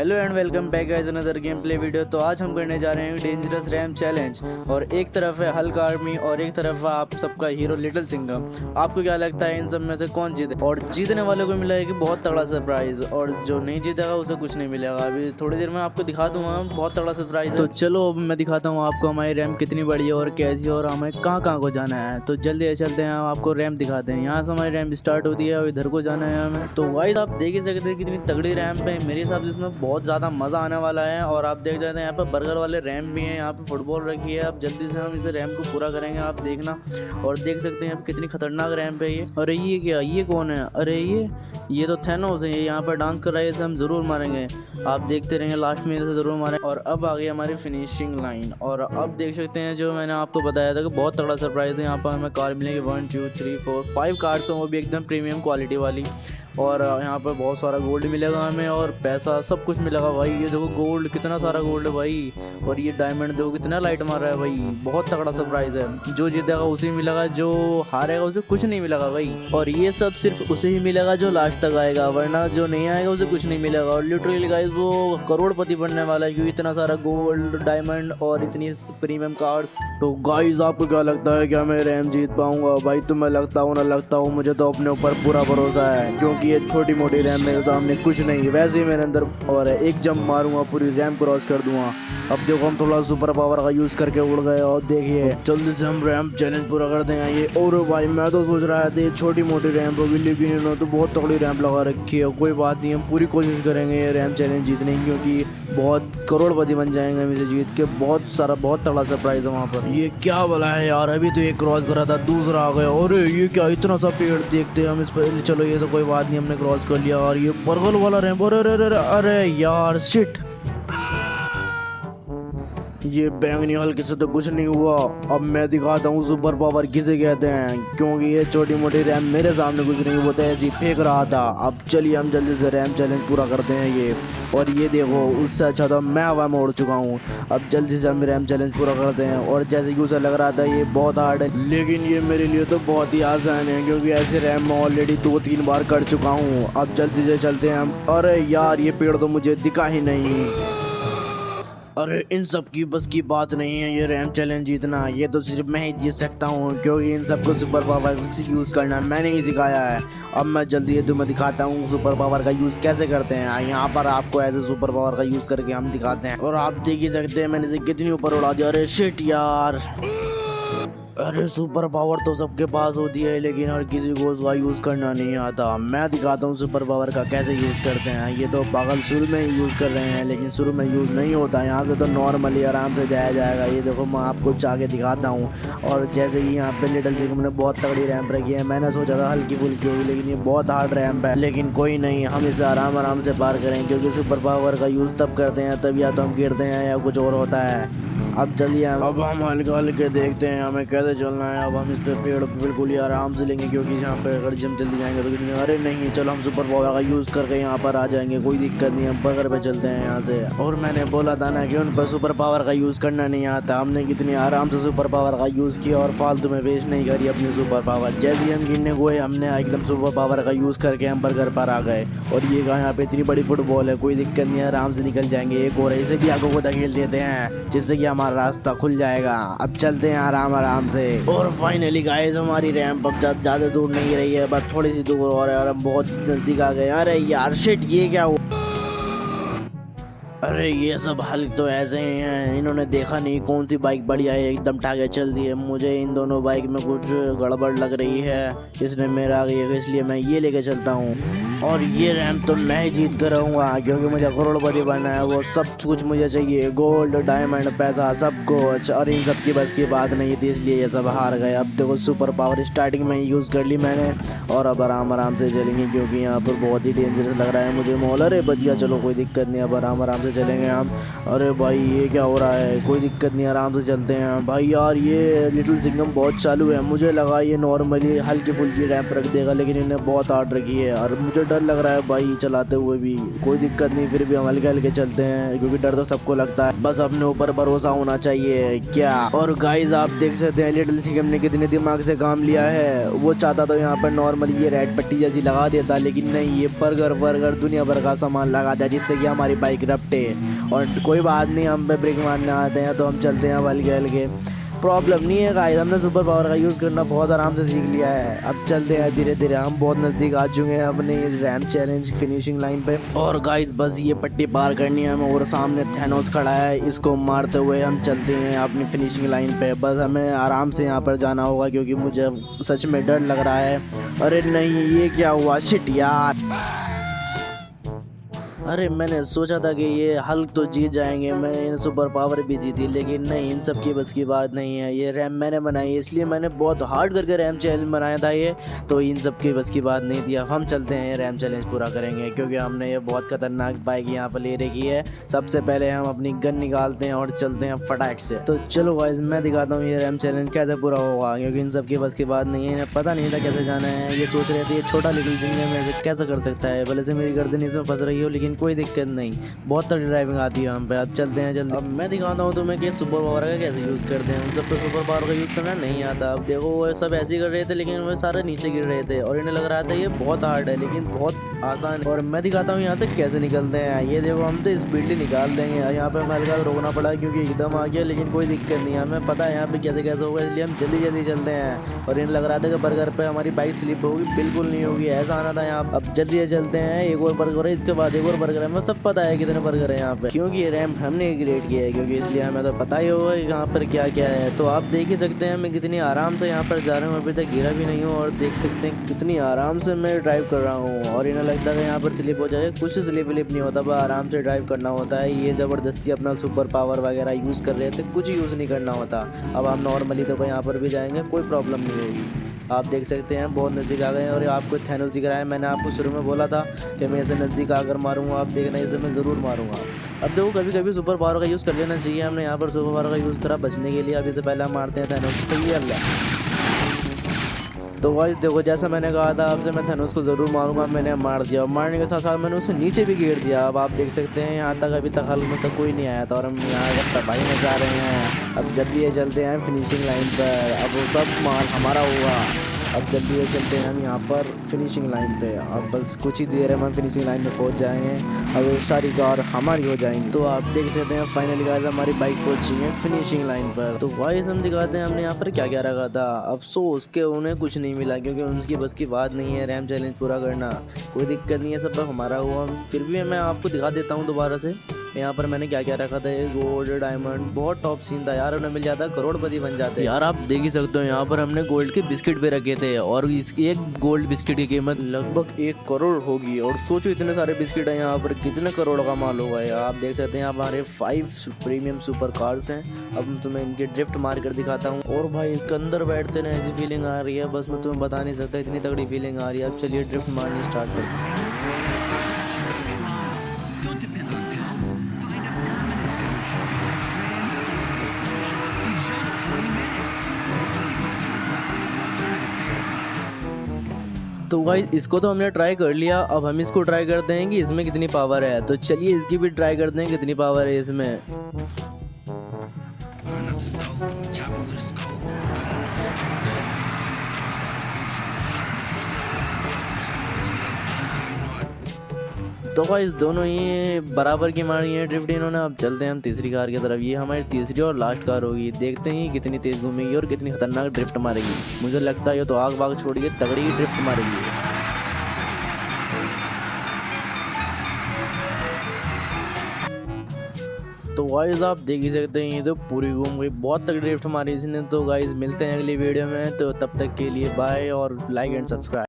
Hello and welcome back guys another game play video. तो आज हम करने जा रहे हैं डेंजरस रैम चैलेंज। और एक तरफ है हल्क आर्मी और एक तरफ है आप सबका हीरो लिटिल सिंघम। आपको क्या लगता है इन सब में से कौन जीते? और जीतने वाले को मिलेगा बहुत तगड़ा सरप्राइज, और जो नहीं जीतेगा उसे कुछ नहीं मिलेगा। अभी थोड़ी देर में आपको दिखा दूंगा बहुत तगड़ा सरप्राइज है। तो चलो अब मैं दिखाता हूँ आपको हमारी रैम कितनी बड़ी है और कैसी है और हमें कहाँ कहाँ को जाना है। तो जल्दी चलते हैं, आपको रैम दिखाते हैं। यहाँ से हमारी रैम स्टार्ट होती है और इधर को जाना है हमें। तो गाइस आप देख ही सकते हैं कितनी तगड़ी रैम पे मेरे हिसाब से इसमें बहुत ज़्यादा मज़ा आने वाला है। और आप देख सकते हैं यहाँ पे बर्गर वाले रैम भी हैं, यहाँ पे फुटबॉल रखी है। अब जल्दी से हम इसे रैम को पूरा करेंगे, आप देखना। और देख सकते हैं अब कितनी खतरनाक रैम है ये। अरे ये क्या, ये कौन है? अरे ये तो थैनोस है, ये यहाँ पर डांस कर रहा है, इसे हम ज़रूर मारेंगे। आप देखते रहेंगे, लास्ट में इसे ज़रूर मारें। और अब आ गई हमारी फिनिशिंग लाइन। और अब देख सकते हैं जो मैंने आपको बताया था कि बहुत तगड़ा सरप्राइज है। यहाँ पर हमें कार मिलेगी 1 2 3 4 5 कार्ड्स, वो भी एकदम प्रीमियम क्वालिटी वाली। और यहाँ पर बहुत सारा गोल्ड मिलेगा हमें और पैसा सब कुछ मिलेगा भाई। ये देखो गोल्ड, कितना सारा गोल्ड है भाई। और ये डायमंड देखो कितना लाइट मार रहा है भाई। बहुत तगड़ा सरप्राइज है। जो जीतेगा उसे मिलेगा, जो हारेगा उसे कुछ नहीं मिलेगा भाई। और ये सब सिर्फ उसे ही मिलेगा जो लास्ट तक आएगा, वरना जो नहीं आएगा उसे कुछ नहीं मिलेगा। और लिटरली गाइस वो करोड़पति बनने वाला है, क्योंकि इतना सारा गोल्ड, डायमंड और इतनी प्रीमियम कार्ड्स। तो गाइस आपको क्या लगता है क्या मैं रैम जीत पाऊंगा? भाई तुम्हें लगता हो ना लगता हो, मुझे तो अपने ऊपर पूरा भरोसा है, क्योंकि ये छोटी मोटी रैम मेरे सामने कुछ नहीं है। वैसे ही मेरे अंदर और एक जंप मारूंगा, पूरी रैम क्रॉस कर दूंगा। अब देखो हम थोड़ा सुपर पावर का यूज करके उड़ गए। और देखिए जल्दी से हम रैम चैलेंज पूरा करते हैं ये। और भाई मैं तो सोच रहा था छोटी मोटी रैम होगी, लेकिन इन्होंने तो बहुत तगड़ी रैम लगा रखी है। कोई बात नहीं, हम पूरी कोशिश करेंगे ये रैम चैलेंज जीतने की, क्योंकि बहुत करोड़पति बन जाएंगे हम इसे जीत के। बहुत तगड़ा सरप्राइज है वहाँ पर। ये क्या बोला है यार, अभी तो एक क्रॉस करा था, दूसरा आ गया। और ये क्या, इतना सा पेड़ देखते हैं हम इस पर। चलो ये तो कोई बात नहीं, हमने क्रॉस कर लिया। और ये बर्गल वाला रैम, अरे यार शिट, ये बैंगनी हल्के से तो कुछ नहीं हुआ। अब मैं दिखाता हूँ सुपर पावर किसे कहते हैं, क्योंकि ये छोटी मोटी रैम मेरे सामने कुछ नहीं, वो तो ऐसे ही फेंक रहा था। अब चलिए हम जल्दी से रैम चैलेंज पूरा करते हैं ये। और ये देखो उससे अच्छा तो मैं हवा में उड़ चुका हूँ। अब जल्दी से हम रैम चैलेंज पूरा करते हैं। और जैसे कि उसे लग रहा था ये बहुत हार्ड है, लेकिन ये मेरे लिए तो बहुत ही आसान है, क्योंकि ऐसे रैम मैं ऑलरेडी 2-3 बार कर चुका हूँ। अब जल्दी से चलते हैं हम। अरे यार ये पेड़ तो मुझे दिखा ही नहीं। अरे इन सब की बस की बात नहीं है ये रैम चैलेंज जीतना, ये तो सिर्फ मैं ही जीत सकता हूँ, क्योंकि इन सबको सुपर पावर यूज़ करना मैंने ही सिखाया है। अब मैं जल्दी ये तुम्हें दिखाता हूँ सुपर पावर का यूज़ कैसे करते हैं। यहाँ पर आपको ऐसे सुपर पावर का यूज़ करके हम दिखाते हैं। और आप देख ही सकते हैं मैंने इसे कितनी ऊपर उड़ा दिया। अरे शिट यार, अरे सुपर पावर तो सबके पास होती है, लेकिन हर किसी को उसका यूज़ करना नहीं आता। मैं दिखाता हूँ सुपर पावर का कैसे यूज़ करते हैं। ये तो पागल शुरू में ही यूज़ कर रहे हैं, लेकिन शुरू में यूज़ नहीं होता। यहाँ से तो नॉर्मली आराम से जाया जाएगा। ये देखो मैं आपको जाके दिखाता हूँ। और जैसे कि यहाँ पे लिटिल सिंघम ने बहुत तगड़ी रैंप रखी है, मैंने सोचा था हल्की फुल्की होगी, लेकिन ये बहुत हार्ड रैंप है। लेकिन कोई नहीं, हम इसे आराम से पार करें, क्योंकि सुपर पावर का यूज़ तब करते हैं तब या तो हम गिरते हैं या कुछ और होता है। अब जल्दी अब हम हल्के हल्के देखते हैं हमें कैसे चलना है। अब हम इस पे पेड़ बिल्कुल ही आराम से लेंगे, क्योंकि यहाँ पे अगर जिम जल्दी जाएंगे तो कितने, अरे नहीं चलो हम सुपर पावर का यूज़ करके यहाँ पर आ जाएंगे, कोई दिक्कत नहीं। हम बगर पे चलते हैं यहाँ से। और मैंने बोला था ना कि उन पर सुपर पावर का यूज़ करना नहीं आता। हमने कितनी आराम से सुपर पावर का यूज़ किया और फालतू में वेस्ट नहीं करी अपनी सुपर पावर। जैसे ही हम गिरने को हमने एकदम सुपर पावर का यूज़ करके हम बर्गर पर आ गए। और ये कहा यहाँ पे इतनी बड़ी फुटबॉल है, कोई दिक्कत नहीं है, आराम से निकल जाएंगे। एक और इसे भी आगों को धकेल देते हैं, जिससे कि हमारा रास्ता खुल जाएगा। अब चलते हैं आराम से। और फाइनली गाइस हमारी रैंप अब ज़्यादा दूर नहीं रही है, बस थोड़ी सी दूर और है, और हम बहुत नज़दीक आ गए। अरे यार शिट, ये क्या हुआ? अरे ये सब हल्क तो ऐसे ही हैं, इन्होंने देखा नहीं कौन सी बाइक बढ़िया है, एकदम ठाके चल दी है। मुझे इन दोनों बाइक में कुछ गड़बड़ लग रही है, इसने मेरा आगे, इसलिए मैं ये लेके चलता हूँ। और ये रैंप तो मैं ही जीत कर रहूँगा, क्योंकि मुझे करोड़पति बनना है। वो सब कुछ मुझे चाहिए, गोल्ड, डायमंड, पैसा, सब कुछ। और इन सब की बस की बात नहीं थी, इसलिए ये सब हार गए। अब देखो सुपर पावर स्टार्टिंग में ही यूज़ कर ली मैंने, और अब आराम से चलेंगे, क्योंकि यहाँ पर बहुत ही डेंजरस लग रहा है मुझे माहौल। अरे बचिया चलो कोई दिक्कत नहीं, अब आराम से से चलेंगे हम। अरे भाई ये क्या हो रहा है, कोई दिक्कत नहीं, आराम से चलते हैं भाई। यार ये लिटिल सिंघम बहुत चालू है, मुझे लगा ये नॉर्मली हल्की फुल्की रैंप रख देगा, लेकिन इन्हें बहुत हार्ड रखी है और मुझे डर लग रहा है भाई चलाते हुए भी। कोई दिक्कत नहीं, फिर भी हम हल्के हल्के चलते हैं क्योंकि डर तो सबको लगता है, बस अपने ऊपर भरोसा होना चाहिए क्या। और गाइस आप देख सकते हैं लिटिल सिंघम ने कितने दिमाग से काम लिया है। वो चाहता तो यहाँ पर नॉर्मली ये रेड पट्टी जैसी लगा देता, लेकिन नहीं, ये बर्गर दुनिया भर का सामान लगा दिया जिससे कि हमारी बाइक रपटे। और कोई बात नहीं, हम पे ब्रेक मारने आते हैं तो हम चलते हैं हल्के हल्के, प्रॉब्लम नहीं है गाइस। हमने सुपर पावर का यूज़ करना बहुत आराम से सीख लिया है। अब चलते हैं धीरे धीरे, हम बहुत नज़दीक आ चुके हैं अपने रैंप चैलेंज फिनिशिंग लाइन पे। और गाइस बस ये पट्टी पार करनी है हमें, और सामने थैनोस खड़ा है, इसको मारते हुए हम चलते हैं अपनी फिनिशिंग लाइन पे। बस हमें आराम से यहाँ पर जाना होगा क्योंकि मुझे सच में डर लग रहा है। अरे नहीं, ये क्या हुआ, शिट यार। अरे मैंने सोचा था कि ये हल्क तो जीत जाएंगे, मैंने इन सुपर पावर भी जीती, लेकिन नहीं, इन सब की बस की बात नहीं है। ये रैम मैंने बनाई, इसलिए मैंने बहुत हार्ड करके रैम चैलेंज बनाया था ये, तो इन सब की बस की बात नहीं थी। अब हम चलते हैं, ये रैम चैलेंज पूरा करेंगे क्योंकि हमने ये बहुत खतरनाक बाइक यहाँ पर ले रखी है। सबसे पहले हम अपनी गन निकालते हैं और चलते हैं फटाक से। तो चलो गाइस मैं दिखाता हूँ ये रैम चैलेंज कैसे पूरा होगा, क्योंकि इन सब की बस की बात नहीं है। इन्हें पता नहीं था कैसे जाना है, ये सोच रहे थे ये छोटा लिटिल सिंघम में कैसे कर सकता है, भले से मेरी गर्दन इसमें फंस रही हो, लेकिन कोई दिक्कत नहीं, बहुत तगड़ी ड्राइविंग आती है हम पे। अब चलते हैं जल्दी। अब मैं दिखाता हूँ तुम्हें कि सुपर पावर का कैसे यूज़ करते हैं। उन सब पे सुपर पावर का यूज़ करना नहीं आता। अब देखो वो सब ऐसे ही कर रहे थे, लेकिन वो सारे नीचे गिर रहे थे और इन्हें लग रहा था ये बहुत हार्ड है, लेकिन बहुत आसान। और मैं दिखाता हूँ यहाँ से कैसे निकलते हैं। ये देखो हम तो स्पीडली निकाल देंगे, यहाँ पे हमारे साथ रोकना पड़ा क्योंकि एकदम आ गया, लेकिन कोई दिक्कत नहीं, हमें पता है यहाँ पे कैसे कैसे होगा, इसलिए हम जल्दी जल्दी चलते हैं। और इन्हें लग रहा था कि बर्गर पे हमारी बाइक स्लिप होगी, बिल्कुल नहीं होगी, ऐसा आना था यहाँ। अब जल्दी से चलते हैं, एक और बर्गर है, इसके बाद एक और बर्गर है। हमें सब पता है कितने बर्गर है यहाँ पे, क्योंकि ये रैंप हमने क्रिएट किया है, क्योंकि इसलिए हमें तो पता ही होगा यहाँ पर क्या क्या है। तो आप देख ही सकते हैं मैं कितनी आराम से यहाँ पर जा रहा हूँ, अभी तक गिरा भी नहीं हूँ, और देख सकते हैं कितनी आराम से मैं ड्राइव कर रहा हूँ। और इन्हें लगता है यहाँ पर स्लिप हो जाएगा, कुछ स्लिप विलिप नहीं होता, बस आराम से ड्राइव करना होता है। ये ज़बरदस्ती अपना सुपर पावर वगैरह यूज़ कर रहे थे, कुछ यूज़ नहीं करना होता। अब हम नॉर्मली तो यहाँ पर भी जाएंगे, कोई प्रॉब्लम नहीं होगी। आप देख सकते हैं बहुत नज़दीक आ गए हैं और आपको थैनोस दिख रहा है। मैंने आपको शुरू में बोला था कि मैं इसे नज़दीक आकर मारूंगा, आप देखना इसे मैं ज़रूर मारूंगा। अब देखो कभी कभी सुपर पावर का यूज़ कर लेना चाहिए, हमने यहाँ पर सुपर पावर का यूज़ करा बचने के लिए। अब इससे पहले हम मारते हैं थैनोस को, ये अल्लाह। तो गाइस देखो जैसा मैंने कहा था आपसे, मैं थैनोस को ज़रूर मारूंगा, मैंने मार दिया। मारने के साथ साथ मैंने उसे नीचे भी गिर दिया। अब आप देख सकते हैं यहाँ तक अभी तक हल्क में से कोई नहीं आया था और हम यहाँ पर तबाही में जा रहे हैं। अब जल्दी ये चलते हैं फिनिशिंग लाइन पर, अब वो सब माल हमारा होगा। अब जल्दी ये चलते हैं हम यहाँ पर फिनिशिंग लाइन पे। अब बस कुछ ही देर में हम फिनिशिंग लाइन में पहुँच जाएंगे, अब वो सारी कार हमारी हो जाएंगी। तो आप देख सकते हैं फाइनली गाइस हमारी बाइक पहुँची है फिनिशिंग लाइन पर। तो गाइस हम दिखाते हैं हमने यहाँ पर क्या क्या रखा था। अफसोस के उन्हें कुछ नहीं मिला, क्योंकि उनकी बस की बात नहीं है रैम चैलेंज पूरा करना। कोई दिक्कत नहीं है, सब हमारा हुआ। फिर भी मैं आपको दिखा देता हूँ दोबारा से यहाँ पर मैंने क्या क्या रखा था। ये गोल्ड डायमंड बहुत टॉप सीन था यार, उन्हें मिल जाता करोड़पति बन जाते यार। आप देख ही सकते हो यहाँ पर हमने गोल्ड के बिस्किट भी रखे थे, और इसकी एक गोल्ड बिस्किट की कीमत लगभग 1 करोड़ होगी। और सोचो इतने सारे बिस्किट है यहाँ पर, कितने करोड़ का माल होगा यार। आप देख सकते हैं हमारे 5 प्रीमियम सुपर कार्स हैं। अब मैं तुम्हें इनके ड्रिफ्ट मार कर दिखाता हूँ। और भाई इसके अंदर बैठते ना ऐसी फीलिंग आ रही है, बस मैं तुम्हें बता नहीं सकता, इतनी तगड़ी फीलिंग आ रही है। अब चलिए ड्रिफ्ट मारनी स्टार्ट करते हैं। तो भाई इसको तो हमने ट्राई कर लिया, अब हम इसको ट्राई करते हैं कि इसमें कितनी पावर है। तो चलिए इसकी भी ट्राई करते हैं कितनी पावर है इसमें। तो गाइस दोनों ही बराबर की मारी है ड्रिफ्ट इन्होंने। अब चलते हैं हम तीसरी कार की तरफ, ये हमारी तीसरी और लास्ट कार होगी। देखते हैं कितनी तेज घूमेगी और कितनी खतरनाक ड्रिफ्ट मारेगी। मुझे लगता है ये तो आग बाग छोड़िए तगड़ी ही ड्रिफ्ट मारेगी। तो गाइस आप देख ही सकते हैं ये तो पूरी घूम गई, बहुत तगड़ी ड्रिफ्ट मारी इसने। तो गाइस मिलते हैं अगली वीडियो में, तो तब तक के लिए बाय और लाइक एंड सब्सक्राइब।